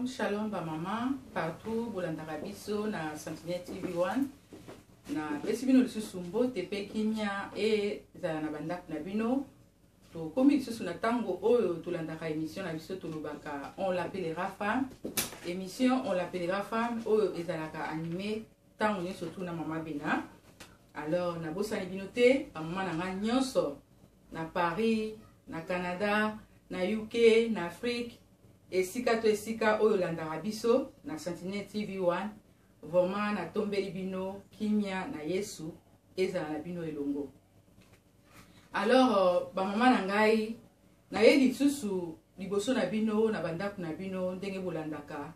Shalom ba maman partout bolandaka biso na Sentinelle TV1 na besi bino lisusu mbote pe kimia ezala na bandako na bino to komi lisusu na tango oyo tolandaka émission na biso tolobaka on l'appellera femme émission on l'appellera femme oyo ezalaka animé tango nyonso surtout na mama Bena. Alors na bosani bino te ba mama na nga nyonso na Paris, na Canada, na UK, na Afrique esika to esika oyo landaka biso na Sentinelle TV1 vraiment na tombeli bino kimia na Yesu ezala na bino elongo. Alors ba mama na ngai na yeli susu liboso na bino na bandako na bino ndenge bolandaka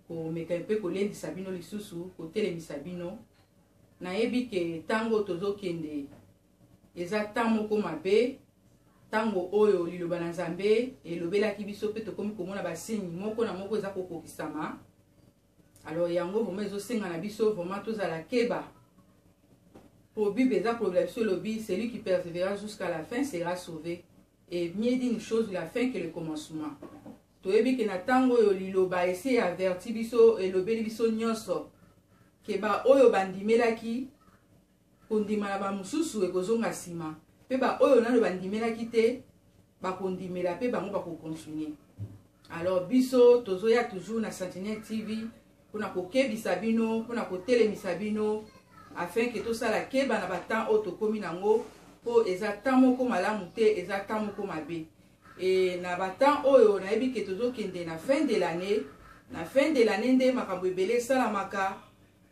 ko meka pe ko lendisa bino lisusu ko telemisa bino na yebi ke tango tozokende eza tamoko mabe tango oyo liloba na Nzambe elobelaki biso pe tokomi komona basini moko na moko eza kokokisama. Alors yango vraiment ezosenga na biso vraiment tozala keba pour Bible eza problème sur le bi celui qui persévérera jusqu'à la fin sera sauvé et mieux dit une chose la fin que le commencement. Toyebi ke na tango oyo liloba esi averti biso elobeli biso nyonso keba oyo bandimelaki kondima na bamususu ekozonga sima pe ba oyo nano bandimelaki te bakondimela pe bango bakokontinue. Alors biso tozoya toujours na Sentinelle TV pona kokebisa bino pona kotelemisa bino afin que tosala keba na batan oyo tokomi nango po eza tan moko malamu te eza tan moko mabe. Et na batan oyo nayebi ke tozokende na fin de l'année nde makambo ebele esalamaka.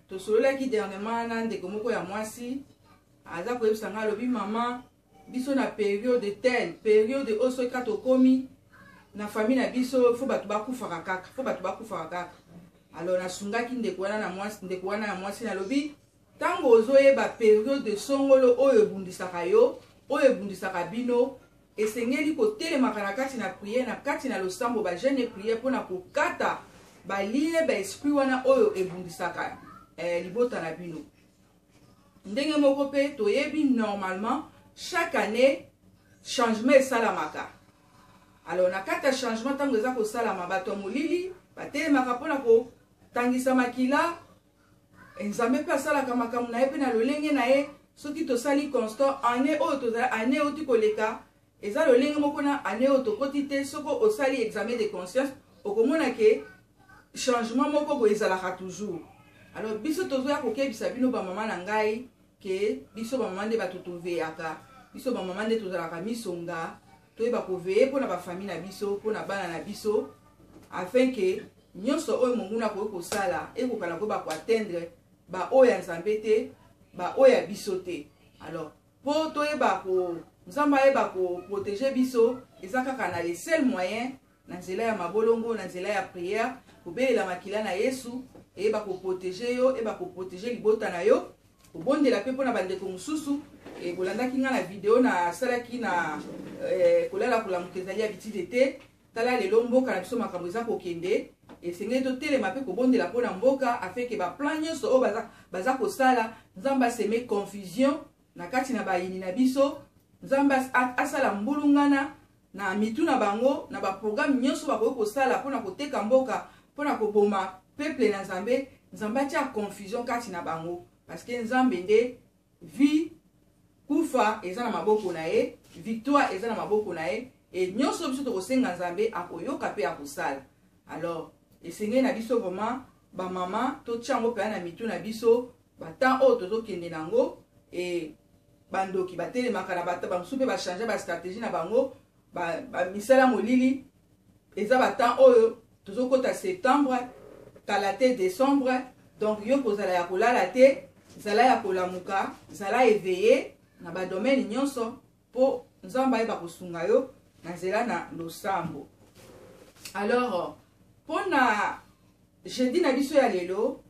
Tosololaki dernièrement na ndeko moko ya mwasi aza koyebisa nga alobi mama biso na période telle période oyo soki tokomi na famille na biso fo bato bakufaka kaka alors nasungaki ndeko wana na mwasi nalobi tango ozoyeba période songolo oyo ebundisaka yo oyo ebundisaka bino esengeli kotelemaka na kati na prière na kati na losambo ba jeune prière mpona kokata balie ba esprit wana oyo ebundisaka libota na bino. Ndenge moko pe toyebi normalement chaque année changement esalamaka. Alors na kata changement tango eza kosalama bato molili batelemaka mpona kotangisa makila Nzambe pe asalaka makambo na ye pe na lolenge na ye soki tosali constant année oyo tozala année oyo tikoleka eza lolenge moko na année oyo tokoti te soko osali examen de conscience okomona ke changement moko bo ezalaka toujours. Alors biso tozoya kokebisa bino ba mama na ngai ke biso ba mama nde bato toveyaka biso ba mama nde tozalaka misonga toyeba koveye mpona bafamille na biso mpona bana na biso afin ke nyonso oyo monguna koyi kosala ekokala ko bakoatteindre ba oyo ya Nzambe te ba oyo ya biso te. Alors po toyeba ko Nzambe ayeba koprotege biso eza kaka na le seul moyen na nzela ya mabolongo na nzela ya prière kobelela makila na Yesu eyeba koprotege yo eyeba koprotege libota na yo kobondela pe mpona bandeko mosusu bolandaki nga na video na salaki na kolala kolamuka ezali ya bitide te tala lelo mboka na biso makambo eza kokende esengeli totelema pe kobondela mpona mboka afin ke baplan nyonso oyo baza kosala Nzambe aseme confusion na kati na bayini na biso Nzambe asala mbulungana na mitu na bango na baprogramme nyonso bakoki kosala mpona koteka mboka mpona koboma peuple na Nzambe Nzambe atia confusion kati na bango parce que Nzambe nde vie kufa eza na maboko na ye victoire eza na maboko na ye et nyonso biso tokosenga Nzambe akoyoka pe akosala. Alors esengeli na biso vraiment ba mama totia yango mpe na mitu na biso batan oyo tozokende nango et bandoki batelemaka na bata bamosusu mpe bachange bastratégie na bango bamisala molili eza batan oyo tozokota septembre kala te décembre donc yo kozala ya kolala te zala ya kolamuka zala éveillé na badomaine nyonso po Nzambe ayeba kosunga yo na nzela na losambo. Alors pona jeudi na biso ya lelo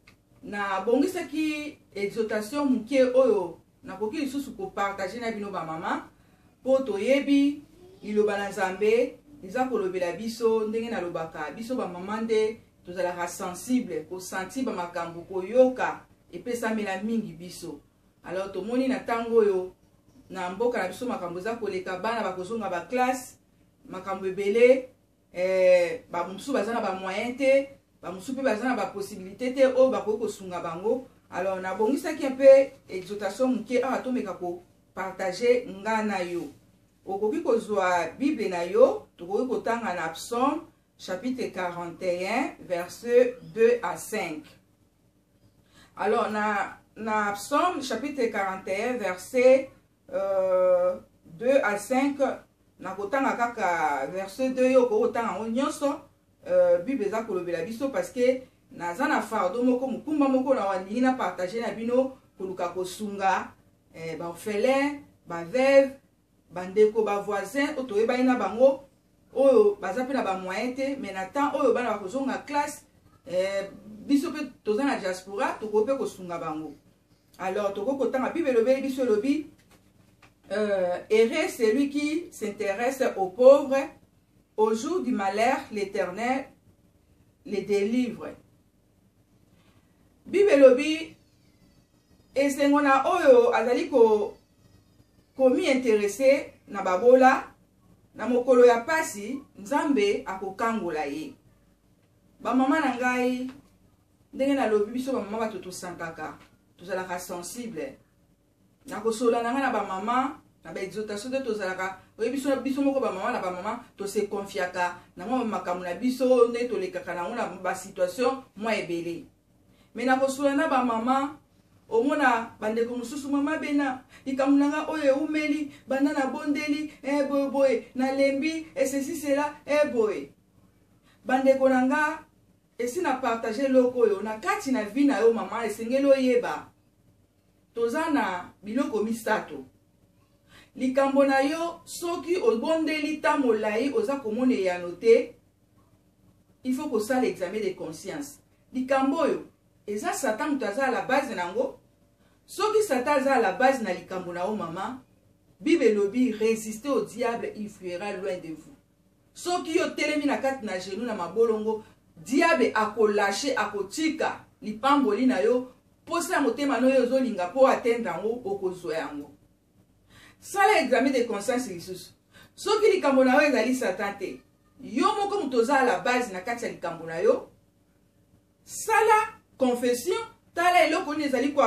na bongisaki exhortation muke oyo nakoki lisusu kopartage na bino bamama po toyebi liloba na Nzambe eza kolobela biso ndenge nalobaka biso bamama nde tozalaka sensible kosanti bamakambo koyoka epesamela mingi biso. Alors tomoni na tango oyo na mboka na biso makambo eza koleka bana bakozonga baklasse makambo ebele bamusu baza na ba moyen te, bamusu pe baza na ba possibilité te o bakoki kosunga bango. Alors nabongisaki un peu exhortation muke awa tomeka ko partager nga na yo. Okoki kozwa Bible na yo, tokoki kotanga na Psaume chapitre 41 verset 2 à 5. Alors na Psaume chapitre 41 verset 2 à 5, na kotanga kaka verset 2 yo kotanga nyonso Bible za kolobela biso parce que naza na fardo moko mukumba moko na wandingi na partager na bino koluka kosunga ba orphelin, ba veuve, bandeko, ba voisin otoyeba ina bango oyo baza pe na ba moyen te, mais na temps oyo bana bakozonga classe biso pe toza na diaspora toko pe kosunga bango. Alors toko kotanga Bible lobeli biso lobi heureux celui qui s'intéresse aux pauvres, au jour du malheur l'Éternel les délivre. Bible lobi esengona oyo azali ko mi intéressé na babola na mokolo ya pasi Nzambe akokangola ye. Ba mama na ngai ndenge na lobi biso ba mama bato tosankaka tozalaka sensible na kosola na nga na ba mama na ba exhortation de tozalaka oye biso moko ba mama na ba mama to se confiaka na mwa makamu na biso nde tolekaka na ngona ba situation mwa ebele. Mais na kosola na ba mama omona bandeko mususu mama bena ikamunanga oye umeli banana bondeli boy boy na lembi et ceci cela boy bandeko nanga esi na partager loko yo na kati na vie na yo mama esengelo yeba tozana biloko misato likambo na yo soki obondeli tamolai oza komone ya note il faut que ça l'examen de conscience likambo yo eza Satan mutaza à la base nango. Soki Satan za à la base na likambo na o mama, Bible lobi résister au diable, il fuira loin de vous. Soki yo telemi na kati na genou na mabolongo, diable akolâcher akotika lipamboli na yo, posa motema no yo zolinga po atteindre yango okozwa yango. Sala examen de conscience lisusu. Soki likambo na yo ezali Satan te, yo moko mutoza à la base na kati ya likambo na yo, sala confession tala eloko nini ezali ko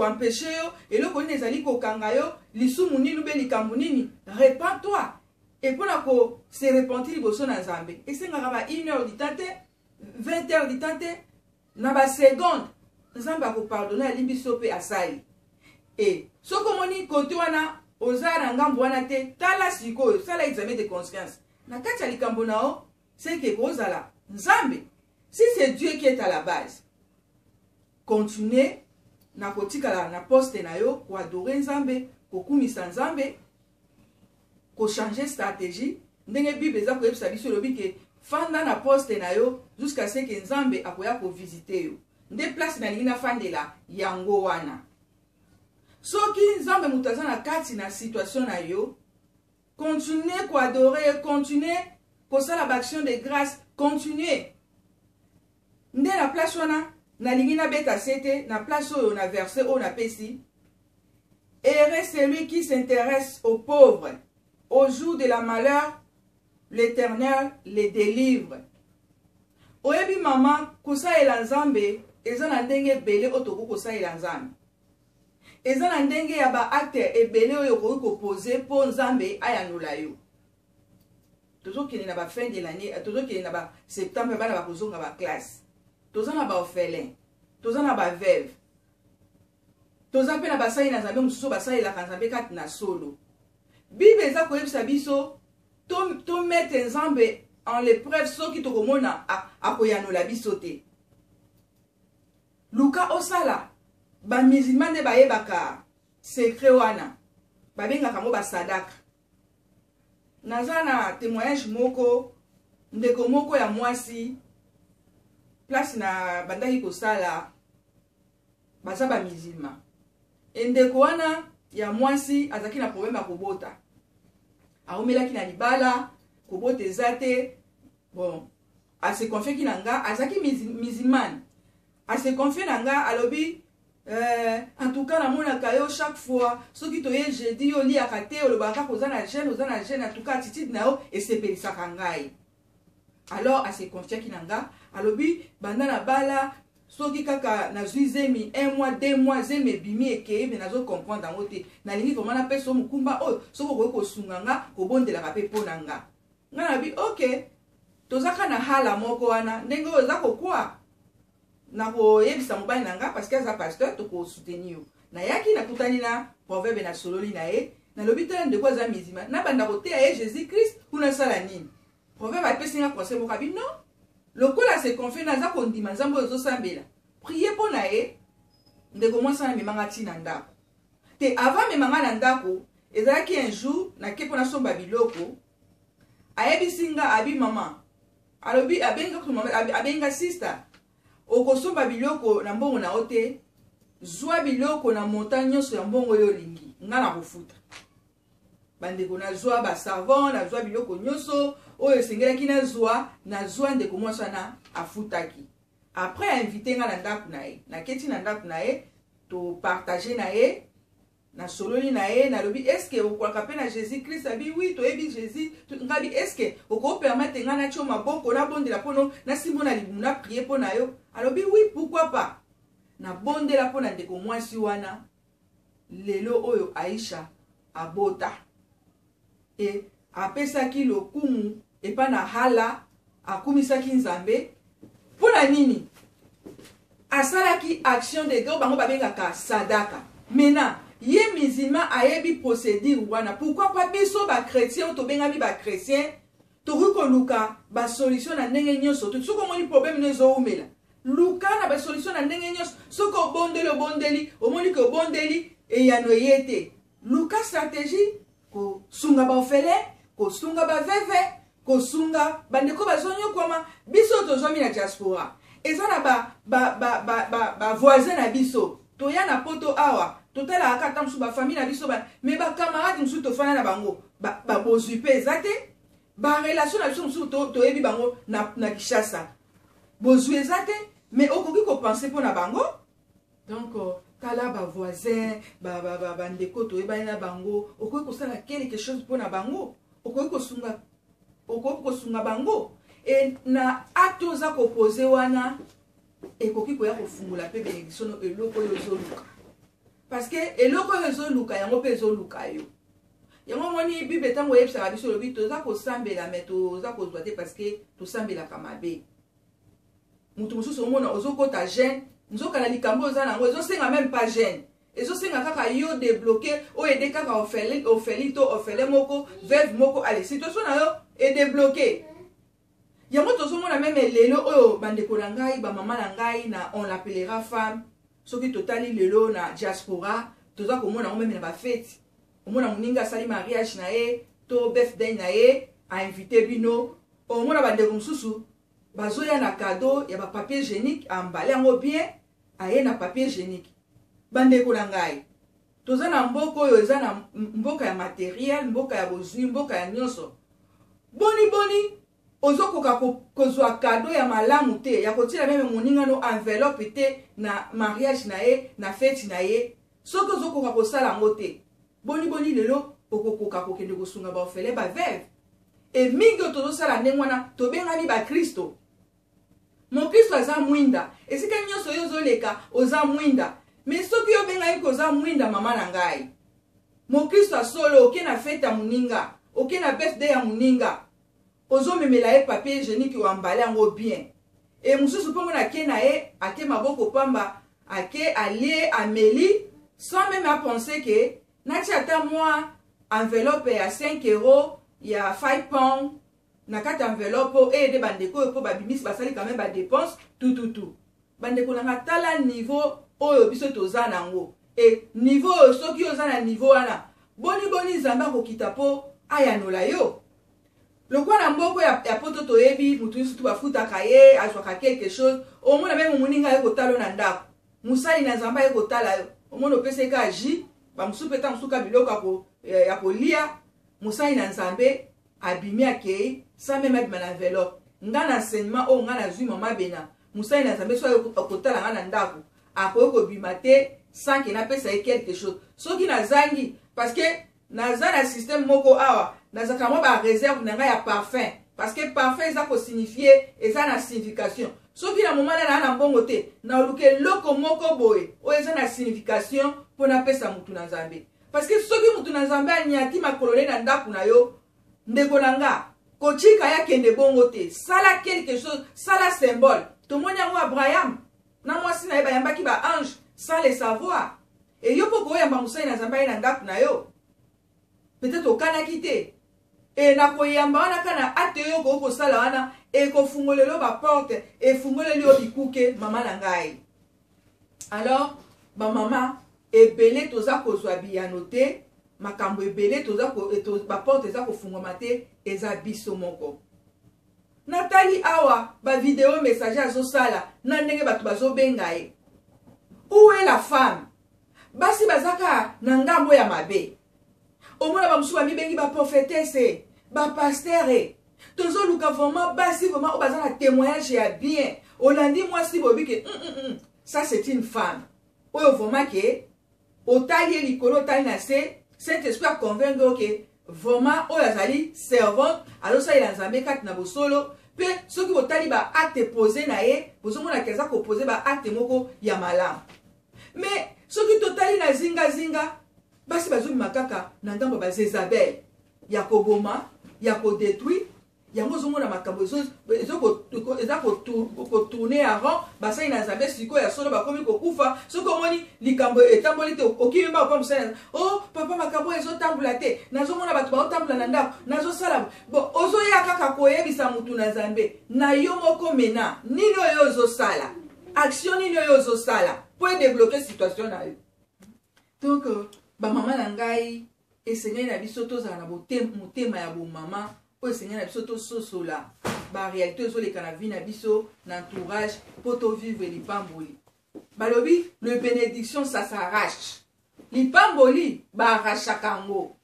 empêcher yo eloko nini ezali ko kanga yo lisumu nini be likambo nini répands-toi et pour ko se repentir liboso na Nzambe esengaka ba 1 heure du temps te 20 heures du temps te na ba seconde Nzambe ako pardonner alimbiso pe asali et soko moni kote wana ozara ngambo wana te tala sikoyo sala examen de conscience na kati ya likambo nao c'est que kozala Nzambe. Si c'est Dieu qui est à la base, continuez na kotika na poste na yo ko adorer Nzambe, ko kumisa Nzambe, ko changer stratégie. Ndenge Bible za ko yebisa biso lobi ke fanda na poste na yo jusqu'à ce que Nzambe akoya ko visiter yo. Nde place na lina fandela yango wana. Soki Nzambe mutaza na kati na situation na yo, continuez ko adorer, continuez ko sala action de grâce, continuez. Nde na place wana na lingina beta sete na place oyo na verset oyo na pesi heureux celui qui s'intéresse aux pauvres, au jour de la malheur l'Éternel les délivre. Oyebi mama kosalela Nzambe eza na ndenge ebele otoko kosalela Nzambe eza na ndenge ya ba acte ebele oyo koki kopose po Nzambe ayanola yo. Tozokende na ba fin de l'année tozokende na ba septembre bana bakozonga ba classe toza na ba orphelin, toza na ba veuve, toza pe na basali na Nzambe mususu basali la Nzambe kati na solo. Bible eza koyebisa biso to mettre Nzambe en l'épreuve soki tokomona akoyanola biso te. Luka osala ba musulman de bayebaka secret wana babengaka mo ba sadaka. Naza na témoignage moko ndeko moko ya mwasi place na bandaki kosala baza ba musulman endeko wana ya mwasi azaki na problème ya kobota aomelaki na libala kobota ezate bon ase confie ki nanga azaki musulman ase confie nanga alobi en tout cas na monaka yo chaque fois soki toye jeudi yo liaka te olobaka koza na jeune en tout cas attitude na yo esepelisaka ngai alors ase confia ki nanga alobi banda na bala soki kaka na zemi 1 mois 2 mois zemi bimi eke mais nazo comprendre ngo te na lingi comment na peso mukumba oh soko ko sunganga ko bondela ka pe ponanga ngana bi OK tozaka na hala moko wana ndenge oza ko kwa na ko yebisa mobali nanga parce que za pasteur to ko soutenir na yaki na kutani na proverbe na sololi na e na lobitala ndeko za mizima na banda ko te ya Jésus Christ kuna sala nini proverbe apesinga conseil mo kabi non lokola se confie na za ko ndima nzambo zo sambela prier pour na e ndeko mwasa na memanga tina ndako te avant memanga na ndako ezalaki un jour na kepo na somba biloko ayebisinga abi mama alobi abenga ku mama abenga sister okosomba biloko na mbongo na ote zwa biloko na montagne nyonso ya mbongo yo lingi nga na kofuta bandeko na zwa ba savon na zwa biloko nyonso oyo esengelaki na zwa ndeko mwasa na afutaki après a invité nga na ndako na ye na keti na ndako na ye to partager na ye na sololi na ye na lobi est-ce que okwaka pe na Jésus Christ abi oui to ebi Jésus ngabi est-ce que oko permettre nga na tio maboko na bondela pono na simbo na libu na prier po na yo alobi oui pourquoi pas na bondela po na ndeko mwasi wana lelo oyo Aisha abota e apesaki lokumu epa na hala akumisaki nzambe pona nini asalaki action de Dieu bango babengaka sadaka mena ye musulman ayebi procédure wana pourquoi pas biso ba chrétien to bengami ba chrétien to ko luka ba solution na ndenge nyonso to soko moni problème nezo umela luka na ba solution na ndenge nyonso soko bondeli omoni ko bondeli e ya noyete luka stratégie ko sunga ba ofele ko sunga ba veve ko sunga bandeko bazonyo kwama biso to zomi na diaspora ezana ba voisin na biso to ya na poto awa totala akata msu ba famille na biso ba mais ba camarade msu to fana na bango ba bozui pe ezate ba relation na biso msu to ebi bango na Kishasa bozui ezate mais okoki ko penser pour na bango donc tala ba voisin ba ndeko to eba na bango okoki ko sala quelque chose pour na bango okoki ko sunga bango et na acte za ko poser wana ekoki ko ya ko fungula pe bénédiction eloko yo zoluka parce que eloko yo zoluka yango pe zoluka yo yango moni bible tango yebisa biso lobi to za ko sambela mais to za ko zwa te parce que to sambela kamabe mutu mususu omona ozokota jeune nzoka na likambo za nango ezosenga même pas jeune ezosenga kaka yo débloquer o aider kaka ofele moko veuve moko allez situation na yo et débloquer yango tozomona même lelo oyo bandeko na ngai ba mama na ngai na on l'appellera femme soki totali lelo na diaspora toza komona ngo même na ba fête omona muninga sali mariage na ye to birthday na ye a invité bino omona bandeko mususu bazoya na cadeau ya ba papier hygiénique emballé yango bien aye na papier hygiénique bandeko na ngai toza na mboka oyo eza na mboka ya matériel mboka ya bozwi mboka ya nyonso boni ozokoka kozwa cadeau ya malamu te ya kotia meme moninga no enveloppe te na mariage na ye na fête na ye soki ozokoka kosala ngo te boni lelo okokoka kokende kosunga ba ofele ba veuve et mingi tozosala ndenge wana tobengami ba Kristo mon Kristo aza mwinda esika nyonso yo zoleka oza mwinda mais soki obengami koza mwinda mama na ngai mon Kristo asolo oke na fête ya moninga oke na birthday ya moninga ozomemela ye papier hygiénique oambale yango bien et mususu mpongo na ke na ye ake maboko pamba ake alie ameli sans même à penser que nati ata moi enveloppe ya 5 € ya 5 pounds na kati enveloppe et de bandeko po babimisi basali quand même ba dépense tout bandeko na tala niveau oyo biso toza nango et niveau soki oza na niveau wana boni zamba ko kitapo ayanola yo lokwa na mboko ya poto toyebi mutu yusu bafutaka ye azwaka quelque chose omona même muninga ye kotalo na ndako musali na zamba ye kotala yo omona opeseka aji ba musupeta musuka biloko ya kolia musali na nzambe abimi akei sans même abima na enveloppe nga na enseignement o nga na zwi mama bena musali na nzambe so kotala nga na ndako akoyo kobima te sans que na pesa ye quelque chose soki na zangi parce que naza na système moko awa nazaka mwa ba réserve na nga ya parfum parce que parfait eza ko signifier eza na signification soki na moment na mbongo te na oluke loko moko boye o eza na signification pona pesa mutu na Nzambe parce que soki mutu na Nzambe anyati makolone na ndaku na yo ndeko nanga kochika ya kende bongo te sala quelque chose sala symbole tomoni yango Abraham na mwasi na ye bayambaki ba ange sans le savoir et yo poko yamba musai na Nzambe na ndaku na yo peut-être okanaki te et na koyamba wana kana ate yo ko sala wana e ko fungolelo ba porte e fungolelo yo bikuke mama na ngai alors ba mama ebele toza kozwa biyano te makambo ebele toza ko ba porte eza ko fungoma te eza biso moko Nathalie awa ba vidéo message azo sala na ndenge batu bazo benga ye où est la femme basi bazaka na ngambo ya mabe omona ba musu ba mibengi ba prophétesse ba pasteur tozo luka vraiment basi vraiment obazana témoignage ya bien olandi mwasi bobi ke ça c'est une femme oyo vraiment ke otali likolo otali na se Saint-Esprit a convaincre que vraiment oyo azali servante alors ça il a Nzambe kati na bosolo pe soki botali ba acte posé na ye bozomona keza ko poser ba acte moko ya malamu mais soki totali na zinga basi bazumi makaka na ngambo ba Jezabel ya koboma ya ko détruire yango zomona makambo eza ko tourner avant basai na Nzambe siko ya solo bakomi kokufa soki omoni likambo etamboli te okimba pa musana oh papa makambo ezotambula te nazomona bato baotambula na ndako nazosala bo ozoya kaka koyebisa mutu na Nzambe na yo moko mena nini oyo ozosala action nini oyo ozosala po débloquer situation na yo donc ba mama na ngai esengeli na biso tozala na motema ya bomama oyo esengeli na biso tososola baréalité ezoleka na vie na biso na entourage po tovivre lipamboli balobi le bénédiction ça s'arrache lipamboli baarrachaka yango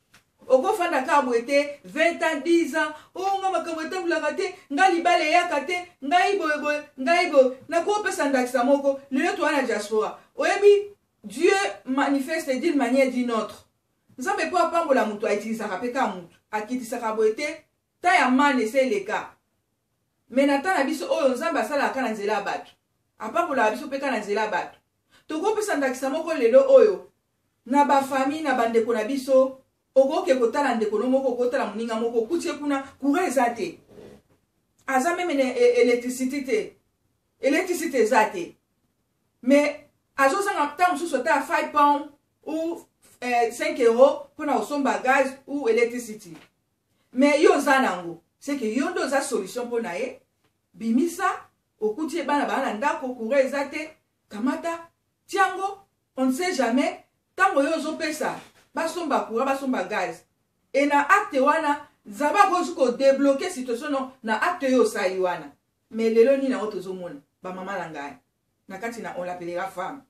okofanda kaka boye te 20 ans 10 ans o nga makambo etambulaka te nga libala eyaka te ngai boye nakopesa ndakisa moko lelo towana diaspora oyebi Dieu manifeste d'une manière d'une autre. Nzambe po apambola mutu aitilisaka pe ka mutu akitisaka boye te ta ya mane se leka me na ta na biso oyo Nzambe asalaka na nzela ya bato apambola biso pe ka na nzela ya bato tokopesa ndakisa moko lelo oyo na bafamille na bandeko na biso okoke kotala ndeko no moko kotala moninga moko kutie kuna courant eza te aza meme électricité eza te mais azosanga ta mosusu ata 5 pounds ou 5 euros mpona kosomba gaz ou électricité mais yo oza nango c'est que yo nde oza solution mpona ye bimisa okuti bana na ndako courant eza te kamata tiango on ne sait jamais ntango yo ozopesa basomba courant basomba gaz et na acte wana Nzambe akoki kodébloquer situation na acte yo osali wana mais lelo nini yango tozomona bamama na ngai na kati na on l'appellera femme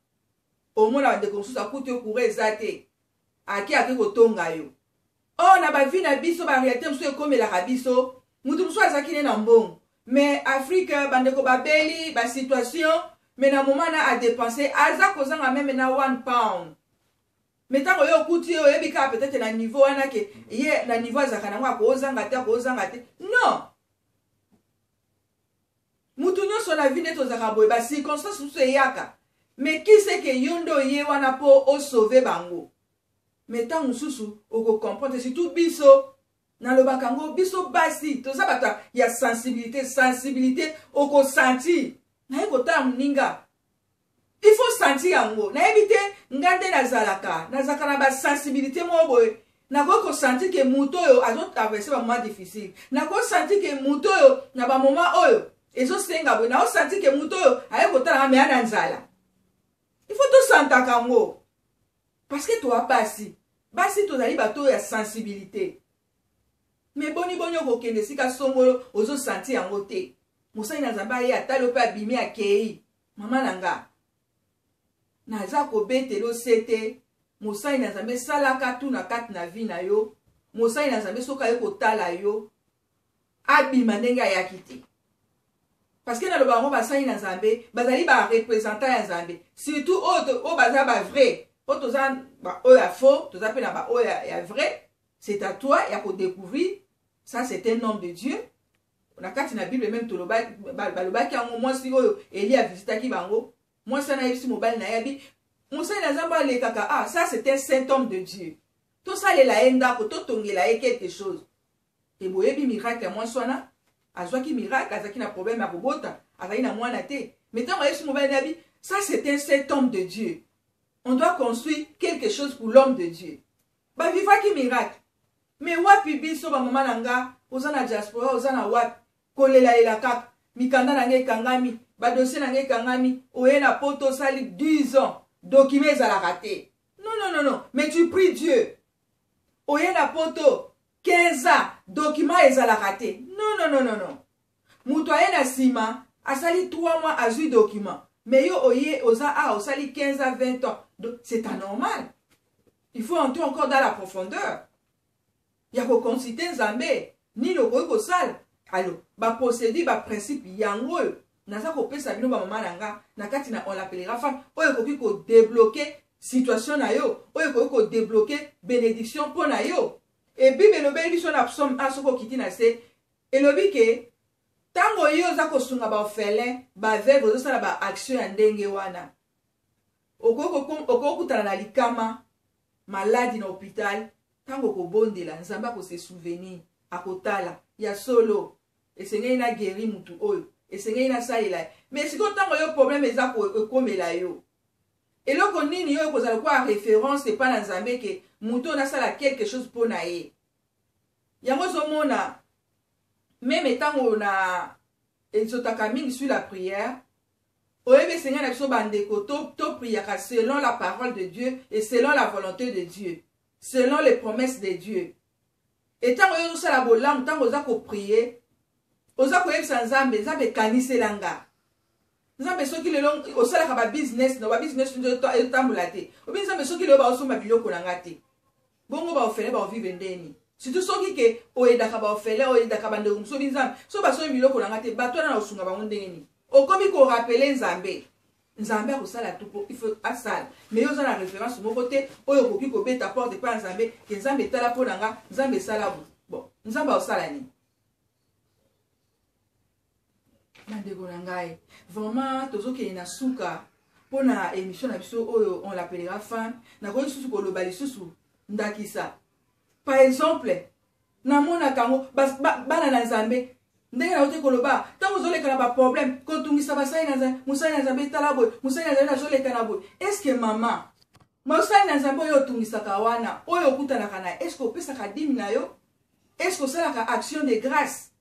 omona bandeko mosusu akuti yo courant eza te ake kotonga yo o na bavi na biso baréalité mosusu ekomelaka biso mutu mosusu azalaki ne na mbongo mais Afrique bandeko babeli basituation mais na moment na adépense aza kozanga meme na 1 pound mais ntango yo okuti yo oyebi kaka peut-être na niveau wana ke ye na niveau azalaka nango akozanga te non mutu nyonso na vi nde tozalaka boye bacirconstance mosusu eyaka mais qui sait que yo nde oye wana mpo osauve bango mais ntango mosusu okocomprendre surtout biso nalobaka yango biso basi toza bato ya sensibilité okosentir naye kotala moninga il faut sentir yango nayebi te nga nde nazalaka na basensibilité moko boye nakoki kosentir ke moto oyo azotraverse bamoment difficile nakoki sentir ke moto oyo na bamoment oyo ezosenga boye nakosentir ke moto oyo aye kotalanga meya na nzala il faut tosantaka yango parce que toa basi tozali bato ya sensibilité mais boni okokende sika songolo ozosentir yango te mosali na Nzambe aye atali mpe abimi akei mama na nga naza kobetelo sete mosali na Nzambe salaka tu na kati na vi na yo mosali na Nzambe soka ye kotala yo abima ndenge ayaki te parce que naloba bango basali na Nzambe bazali barepresentant ya Nzambe surtout oyo baza bavrai po toza oyo ya faux toza mpe na baoyo ya vrai c'est à toi ya kodécouvrir ça c'est un homme de Dieu na kati na Bible même balobaki yango mwasi oyo Eli a visitaki bango mwasi na yebisi mobali na yabi mosali na Nzambe alekaka ah ça c'est un saint homme de Dieu to salela ye ndako to tongela ye quelque chose et boyebi miracle ya mwasi wana azwaki miracle azaki na problème ya kobota azali na mwana te mais tant yebisi mobali na yabi ça c'est un saint homme de Dieu on doit construire quelque chose pour l'homme de Dieu ba vivaki miracle mais wapi biso ba mama nanga ozana diaspora ozana wapi kolela lela kaka mikanda na ngai kangami ba dossier na ngai kangami oye na poto sali 10 ans document ezala raté non mais tu pries Dieu oye na poto 15 ans document ezala raté non muto aye na sima asali 3 mois azui document mais yo oye oza osali 15 à 20 ans donc c'est anormal il faut entrer encore dans la profondeur ya ko consulter Nzambe ni lo ko sala alors ba procédure ba principe yango naza ko pesa bino ba mama nanga na kati na on l'appellera femme oyo ko ko débloquer situation na yo oyo ko débloquer bénédiction pour na yo et bible lo beli so na psaume asoko kiti na se elobi ke tango yo za ko sunga ba ofele ba veuve zo sala ba action ya ndenge wana okoko kutana na likama maladi na hôpital tango ko bondela Nzamba ko se souvenir akotala ya solo esengeli na guéri mutu oyo esengeli na salela mais siko tango yo problème eza ko komela yo eloko nini yo ko zala kwa référence et pas na Nzambe ke mutu na sala quelque chose pour na ye yango zomona même tango na ezotaka mingi sur la prière oyebe seigneur na biso bandeko to priaka selon la parole de Dieu et selon la volonté de Dieu selon les promesses de Dieu. Et tant que vous avez bolam, tant que vous avez prié, vous avez Nzambe, Nzambe kanisela nga. Nzambe soki le long, au sala ka business, no business nzo tambulate. Obi Nzambe soki le ba osoma biloko na ngati. Bongo ba ofele ba vivre ndeni. Surtout soki ke oyedaka ba ofele, oyedaka bande umso Nzambe. So ba so biloko na ngati, ba to na osunga ba ndeni. Okomi ko rappeler Nzambe. Nzambe akosala tupo il faut asala mais yo za na référence mo côté oyo koki ko beta porte pa Nzambe ke Nzambe tala po nanga Nzambe sala bon Nzambe osala ni mandeko nangai vraiment tozoki na suka pona émission na biso oyo on l'appellera femme na ko susu ko lobali susu ndakisa par exemple na mona kango bana na Nzambe ndenge na ote koloba tango zoleka na ba problème ko tungisa basai na Nzambe musai na Nzambe tala boy musai na Nzambe zoleka na boy est-ce que maman musai na Nzambe yo tungisa kawana oyo kutana kana est-ce que opesa ka dimi na yo est-ce que sala ka action de grâce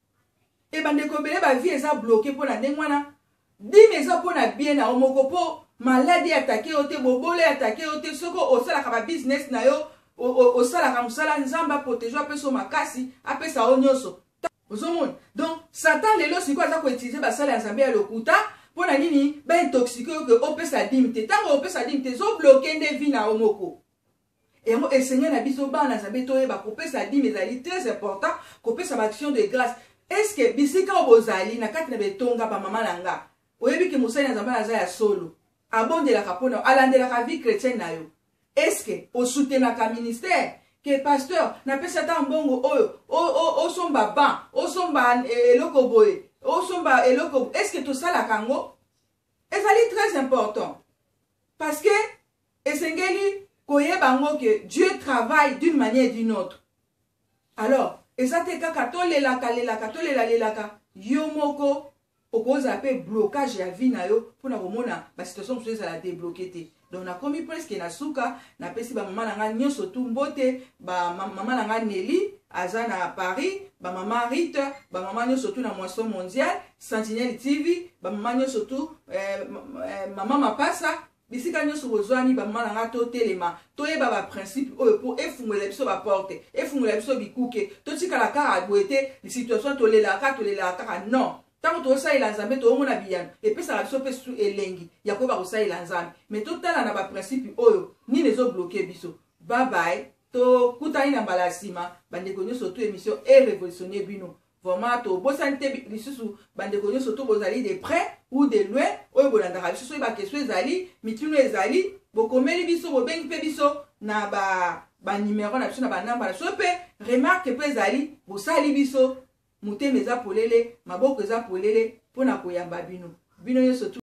et bande ko bele ba vie eza bloqué pona ndengwana dimi eza pona bien na omoko po maladie attaquer ote bobole attaquer ote soko osala ka ba business na yo osala ka musala Nzamba protéger apeso makasi apesa onyoso. Donc, Satan, les lois, c'est quoi ça qu'on utilise? Bah, ça, les Nzambe à l'okuta, pour la nini, bah, intoxiqué, que on peut sa dimité. Tant qu'on peut sa dimité, zo bloqué des vies na omoko. Et moi, le Seigneur n'a biso ba, Nzambe toye, bah, qu'on peut sa dimité, c'est très important, qu'on peut sa action de grâce. Est-ce que, bisika obozali, na kati na betonga, ba, maman langa, oyebi ki Moussa Nzambe na ya solo, abonde la kapona, alande la vie chrétienne na yo. Est-ce que, au soutien na ka ministère, que pasteur na pesa ta mbongo oyo o somba ban o somba eloko boye o somba eloko est-ce que tout ça la kango ezali très important parce que esengeli koyeba ngo que Dieu travaille d'une manière et d'une autre alors ezate kaka tolela yomoko okoza pe blocage ya vie na yo pona komona ba situation so ezala débloquer te. Donc na komi presque na suka na pesi ba mama nanga nyonso tumbote ba mama nanga Nelly aza na Paris ba mama Rite ba mama nyonso tu na Moisson Mondiale Sentinelle TV ba mama nyonso tu mama Mapasa bisika nyonso bozwani ba mama nanga to telema to yeba ba principe oyo pour efungula biso ba porte efungula biso bikuke to tikala ka boete les situations to lela ka non. Tant que tu as la Nzambe, tu as bien. Et puis ça va se faire sous elengi. Il y a quoi pour ça la Nzambe. Mais tout à l'heure, on a principe oyo ni les autres bloqués biso. Bye bye. To kutani na balasima. Bande konyo surtout émission et révolutionner bino. Vraiment to bosanté lisusu bande konyo surtout bozali de près ou de loin. Oyo bolandaka biso ba question ezali, mitunu ezali, bokomeli biso bobengi pe biso na ba numéro na biso na ba number. So pe remarque pe ezali, bosali biso motema eza polele maboko eza polele mpona koyamba bino bino nyonso